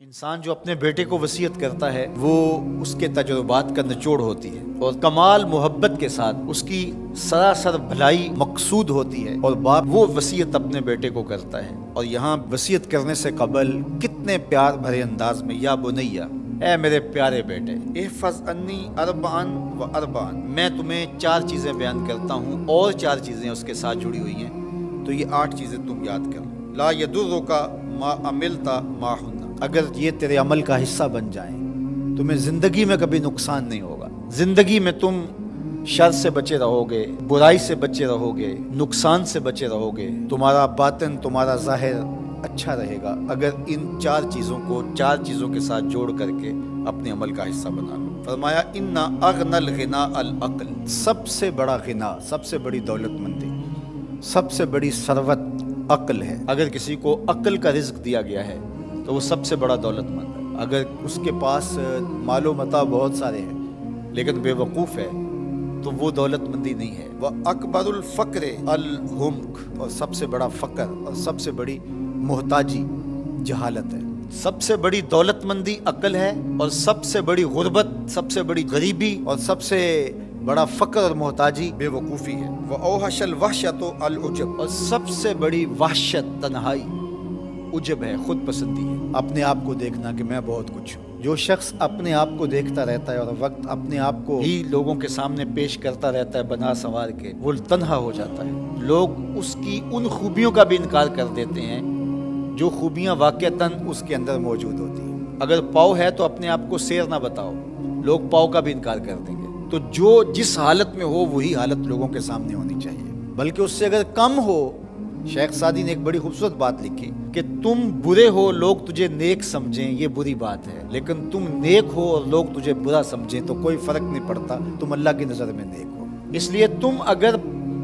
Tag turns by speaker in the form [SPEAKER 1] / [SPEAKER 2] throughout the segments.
[SPEAKER 1] انسان جو اپنے بیٹے کو وصیت کرتا ہے وہ اس کے تجربات کا نچوڑ ہوتی ہے اور کمال محبت کے ساتھ اس کی سراسر بھلائی مقصود ہوتی ہے، اور باپ وہ وصیت اپنے بیٹے کو کرتا ہے۔ اور یہاں وصیت کرنے سے قبل کتنے پیار بھرے انداز میں یا بنیا، اے میرے پیارے بیٹے، احفظ انی اربعن و اربعن، میں تمہیں 4 چیزیں بیان کرتا ہوں اور 4 چیزیں اس کے ساتھ جڑی ہوئی ہیں، تو یہ 8 چیزیں تم یاد کر لو۔ لا یضرک ما عملت معہن، اگر یہ تیرے عمل کا حصہ بن جائیں تمہیں زندگی میں کبھی نقصان نہیں ہوگا، زندگی میں تم شر سے بچے رہو گے، برائی سے بچے رہو گے، نقصان سے بچے رہو گے، تمہارا باطن تمہارا ظاہر اچھا رہے گا اگر ان 4 چیزوں کو 4 چیزوں کے ساتھ جوڑ کر کے اپنے عمل کا حصہ بنا لو۔ فرمایا ان اغنى الغنى العقل، سب سے بڑا غنا، سب سے بڑی دولت مندی، سب سے بڑی ثروت عقل ہے۔ اگر کسی کو عقل کا رزق دیا گیا ہے تو وہ سب سے بڑا دولت مند ہے۔ اگر اس کے پاس مال و متاع بہت سارے ہیں لیکن بے وقوف ہے تو وہ دولت مندی نہیں ہے۔ وَأَكْبَرُ الْفَقْرِ الْحُمْقُ، اور سب سے بڑا فقر اور سب سے بڑی محتاجی جہالت ہے۔ سب سے بڑی دولت مندی عقل ہے، اور سب سے بڑی غربت، سب سے بڑی غریبی اور سب سے بڑا فقر اور محتاجی بے وقوفی ہے۔ وَأَوْحَشَ الْوَحْشَةُ الْعُجْبُ، اور سب سے بڑی وحشت تنہائی عجب ہے، خود پسندی ہے، اپنے آپ کو دیکھنا کہ میں بہت کچھ ہوں۔ جو شخص اپنے آپ کو دیکھتا رہتا ہے اور وقت اپنے آپ کو ہی لوگوں کے سامنے پیش کرتا رہتا ہے بنا سنوار کے، وہ تنہا ہو جاتا ہے۔ لوگ اس کی ان خوبیوں کا بھی انکار کر دیتے ہیں جو خوبیاں واقعتاً اس کے اندر موجود ہوتی ہیں۔ اگر پاؤ ہے تو اپنے آپ کو سیر نہ بتاؤ، لوگ پاؤ کا بھی انکار کر دیں گے۔ تو جو جس حالت میں ہو وہی حالت لوگوں کے سامنے ہونی چاہیے، بلکہ اس سے اگر کم ہو۔ شیخ سعدی نے ایک بڑی خوبصورت بات لکھی کہ تم برے ہو لوگ تجھے نیک سمجھیں یہ بری بات ہے، لیکن تم نیک ہو اور لوگ تجھے برا سمجھیں تو کوئی فرق نہیں پڑتا، تم اللہ کی نظر میں نیک ہو۔ اس لیے تم اگر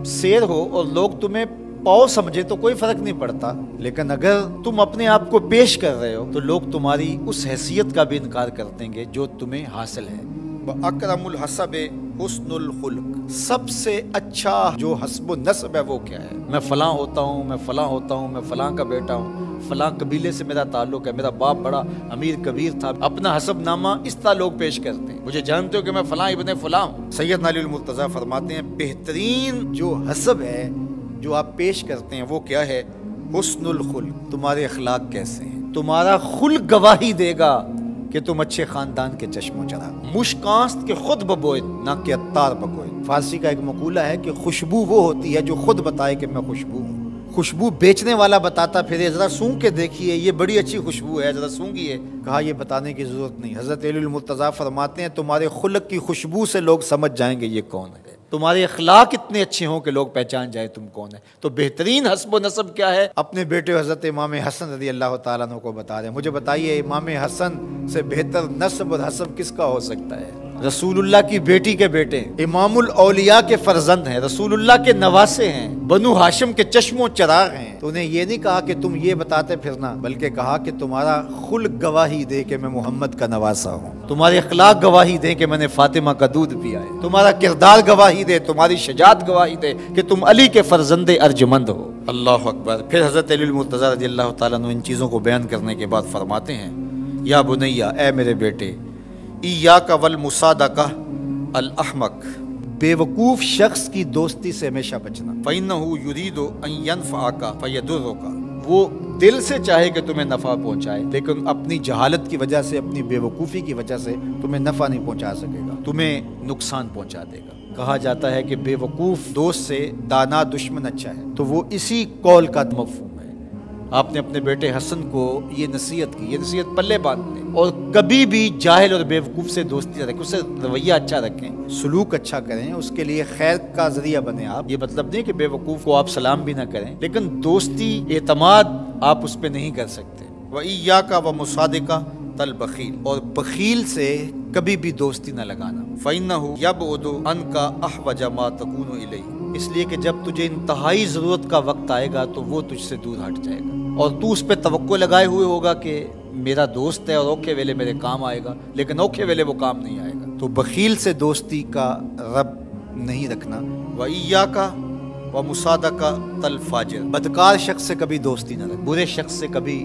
[SPEAKER 1] سیر ہو اور لوگ تمہیں پاؤ سمجھیں تو کوئی فرق نہیں پڑتا، لیکن اگر تم اپنے آپ کو پیش کر رہے ہو تو لوگ تمہاری اس حیثیت کا بھی انکار کر دیں گے جو تمہیں حاصل ہے۔ وَأَكْرَمُ الْحَسَبِ حُسْنُ الْخُلُقِ، سب سے اچھا جو حسب و نسب ہے وہ کیا ہے؟ میں فلاں ہوتا ہوں، میں فلاں ہوتا ہوں، میں فلاں کا بیٹا ہوں، فلاں قبیلے سے میرا تعلق ہے، میرا باپ بڑا امیر کبیر تھا۔ اپنا حسب نامہ اس طرح لوگ پیش کرتے ہیں، مجھے جانتے ہو کہ میں فلاں ابن فلاں ہوں۔ سیدنا علی المرتضیٰ فرماتے ہیں بہترین جو حسب ہے جو آپ پیش کرتے ہیں وہ کیا ہے؟ حسن الخلق، تمہارے اخلاق کیسے ہیں، تمہارا خلق گواہی دے گا کہ تم اچھے خاندان کے چشم و چراغ۔ مشکانست کے خود ببوئے نہ کہ عطار بکوئے۔ فارسی کا ایک مقولہ ہے کہ خوشبو وہ ہوتی ہے جو خود بتائے کہ میں خوشبو ہوں۔ خوشبو بیچنے والا بتاتا پھر ذرا سونگ کے دیکھیے یہ بڑی اچھی خوشبو ہے، ذرا سونگیے، کہا یہ بتانے کی ضرورت نہیں۔ حضرت علی المرتضیٰ فرماتے ہیں تمہارے خلق کی خوشبو سے لوگ سمجھ جائیں گے یہ کون ہے، تمہارے اخلاق اتنے اچھے ہوں کہ لوگ پہچان جائیں تم کون ہے۔ تو بہترین حسب و نسب کیا ہے؟ اپنے بیٹے حضرت امام حسن رضی اللہ تعالیٰ عنہ کو بتا رہے ہیں، مجھے بتائیے امام حسن سے بہتر نسب اور حسب کس کا ہو سکتا ہے؟ رسول اللہ کی بیٹی کے بیٹے، امام الاولیاء کے فرزند ہیں، رسول اللہ کے نواسے ہیں، بنو ہاشم کے چشم و چراغ ہیں۔ تو انہیں یہ نہیں کہا کہ تم یہ بتاتے پھرنا، بلکہ کہا کہ تمہارا خلق گواہی دے کہ میں محمد کا نواسا ہوں، تمہارے اخلاق گواہی دے کہ میں نے فاطمہ کا دودھ پیا ہے، تمہارا کردار گواہی دے، تمہاری شجاعت گواہی دے کہ تم علی کے فرزند ارجمند ہو۔ اللہ اکبر۔ پھر حضرت علی المرتضیٰ رضی اللہ تعالیٰ عنہ ان چیزوں کو بیان کرنے کے بعد فرماتے ہیں یا بنیا، اے میرے بیٹے، ایاک والمصادقہ الاحمق، بے وقوف شخص کی دوستی سے ہمیشہ بچنا۔ فإنہ یرید ان ینفعک فیضرک، وہ دل سے چاہے کہ تمہیں نفع پہنچائے لیکن اپنی جہالت کی وجہ سے، اپنی بے وقوفی کی وجہ سے تمہیں نفع نہیں پہنچا سکے گا، تمہیں نقصان پہنچا دے گا۔ کہا جاتا ہے کہ بے وقوف دوست سے دانا دشمن اچھا ہے، تو وہ اسی قول کا مفہوم ہے۔ آپ نے اپنے بیٹے حسن کو یہ نصیحت کی، یہ نصیحت پلے باندھ دیں، اور کبھی بھی جاہل اور بے وقوف سے دوستی رکھیں، اس سے رویہ اچھا رکھیں، سلوک اچھا کریں، اس کے لیے خیر کا ذریعہ بنیں آپ۔ یہ مطلب نہیں کہ بے وقوف کو آپ سلام بھی نہ کریں، لیکن دوستی اعتماد آپ اس پہ نہیں کر سکتے۔ وَإِيَّاكَ وَمُصَادِقَةَ الْبَخِيلِ، اور بخیل سے کبھی بھی دوستی نہ لگانا۔ فَإِنَّهُ يَبْعُدُ عَنْكَ أَحْوَجَ مَا تَكُونُ إِلَيْهِ، اس لیے کہ جب تجھے انتہائی ضرورت کا وقت آئے گا تو وہ تجھ سے دور ہٹ جائے گا، اور تو اس پہ توقع لگائے ہوئے ہوگا کہ میرا دوست ہے اور اوکھے ویلے میرے کام آئے گا، لیکن اوکھے ویلے وہ کام نہیں آئے گا۔ تو بخیل سے دوستی کا رب نہیں رکھنا۔ وَإِيَّاكَ وَمُصَادَقَةَ الْفَاجِرِ، بدکار شخص سے کبھی دوستی نہ رکھ، برے شخص سے کبھی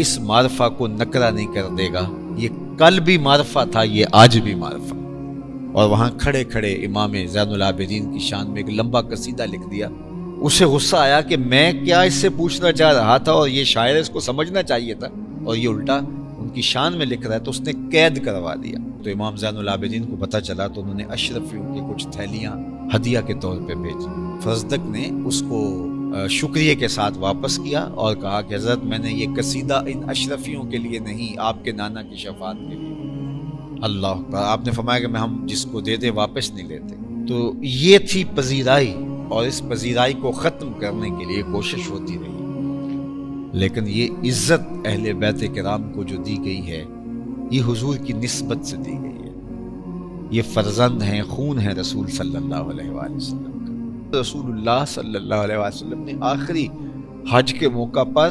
[SPEAKER 1] اس معرفہ کو نکرہ نہیں کر دے گا. یہ کل بھی معرفہ تھا، یہ آج بھی معرفہ. اور وہاں کھڑے کھڑے امام زین العابدین کی شان میں ایک لمبا قصیدہ لکھ دیا. اسے غصہ آیا کہ میں کیا اس سے پوچھنا چاہ رہا تھا اور یہ شاعر اس کو سمجھنا چاہیے تھا، اور یہ الٹا ان کی شان میں لکھ رہا ہے. تو اس نے قید کروا دیا. تو امام زین العابدین کو پتہ چلا تو انہوں نے اشرفیوں کی کچھ تھیلیاں ہدیہ کے طور پہ بھیجی. فزدق نے اس کو شکریہ کے ساتھ واپس کیا اور کہا کہ حضرت میں نے یہ قصیدہ ان اشرفیوں کے لیے نہیں، آپ کے نانا کی شفاعت کے لیے. اللہ اکبر. آپ نے فرمایا کہ ہم جس کو دے دیں واپس نہیں لیتے. تو یہ تھی پذیرائی، اور اس پذیرائی کو ختم کرنے کے لیے کوشش ہوتی رہی. لیکن یہ عزت اہل بیت کرام کو جو دی گئی ہے، یہ حضور کی نسبت سے دی گئی ہے. یہ فرزند ہیں، خون ہیں رسول صلی اللہ علیہ وآلہ وسلم کا. رسول اللہ صلی اللہ علیہ وآلہ وسلم نے آخری حج کے موقع پر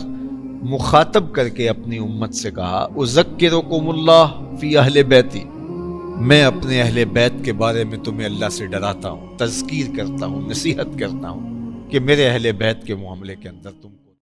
[SPEAKER 1] مخاطب کر کے اپنی امت سے کہا اذکرکم اللہ فی اہل بیتی، میں اپنے اہل بیت کے بارے میں تمہیں اللہ سے ڈراتا ہوں، تذکیر کرتا ہوں، نصیحت کرتا ہوں کہ میرے اہل بیت کے معاملے کے اندر تم